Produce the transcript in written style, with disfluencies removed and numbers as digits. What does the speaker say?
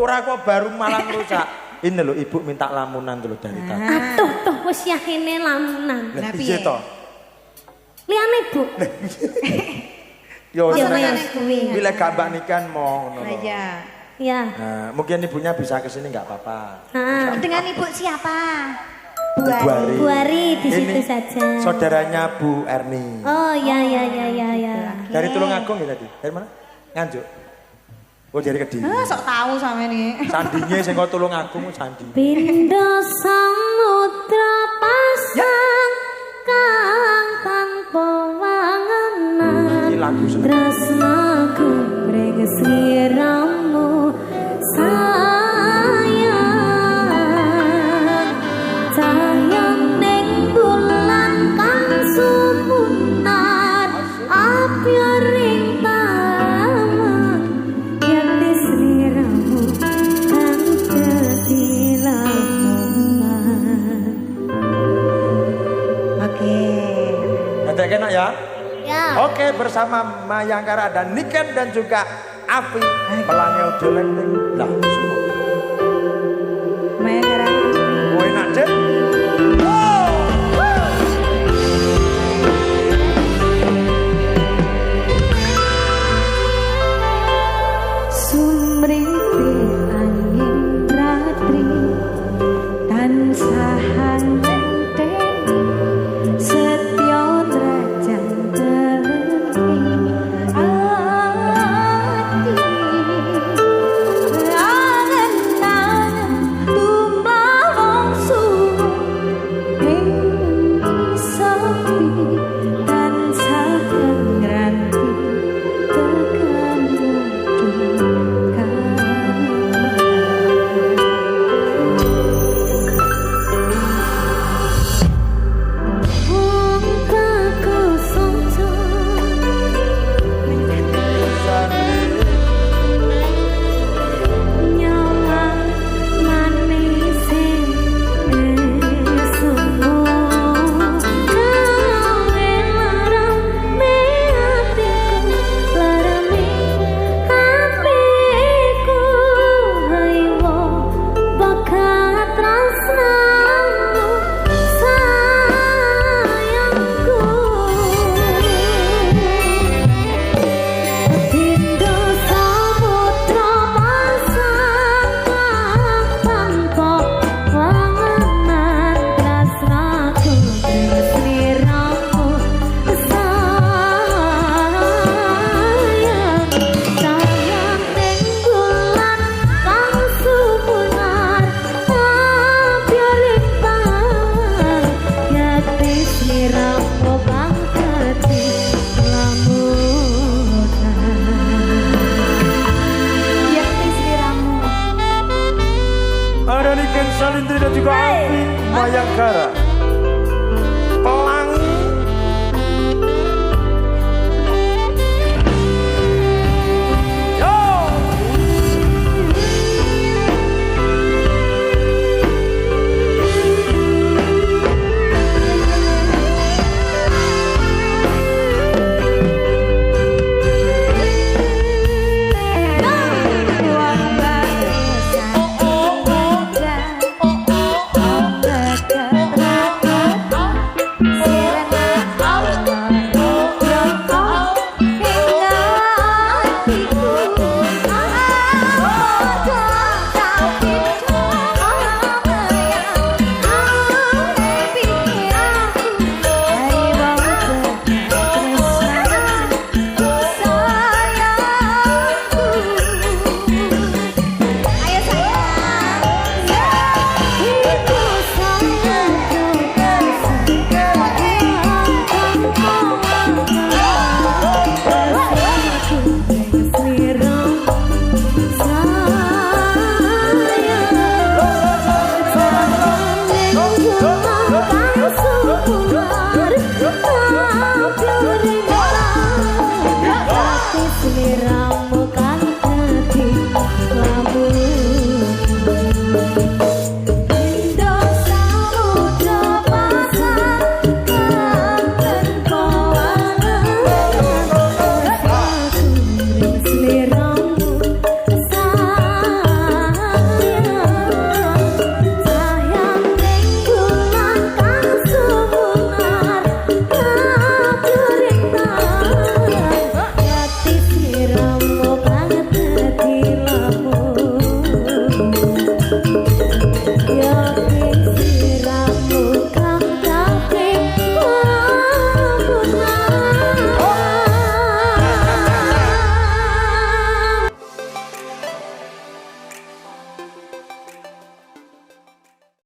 ora kok baru malah rusak. Ini lho ibu minta lamunan dulu dari tadi. Atuh toh wis yakine lamunan. Lah piye to? Liane Bu. Yo Mas kuwi lek gak mbak nikan mau ngono. Iya. Ya. Nah, mungkin ibunya bisa ke sini enggak apa-apa. Dengan ibu siapa? Bu Ari di situ Ini saja. saudaranya Bu Erni. Oh ya. Dari Tulungagung ya tadi. Dari mana? Nganjuk. Oh dari Kediri. Sok tahu sama ini. Sandinya sing kok Tulungagung sandi. Pindha samudra pasang kang tanpa wangenan. Ini lagu seneng. Tresnaku mring sliramu sayang. Sayang ning bulan kang sumunar api ring taman yen sliramu kang dadi lamongan. Oke. Ada kena ya? Ya. Oke, bersama Mayangkara dan Niken dan juga Afi pelangnya udah lendeng. Lah, semua. Mayangkara. Oh, enak deh. Sumriti angin ratri tansah hanteni setya drajan teling ati angen tumawong suwung ing sepi tansah ngranti tegamu Ada Niken Salindri dan juga Afi Mayangkara.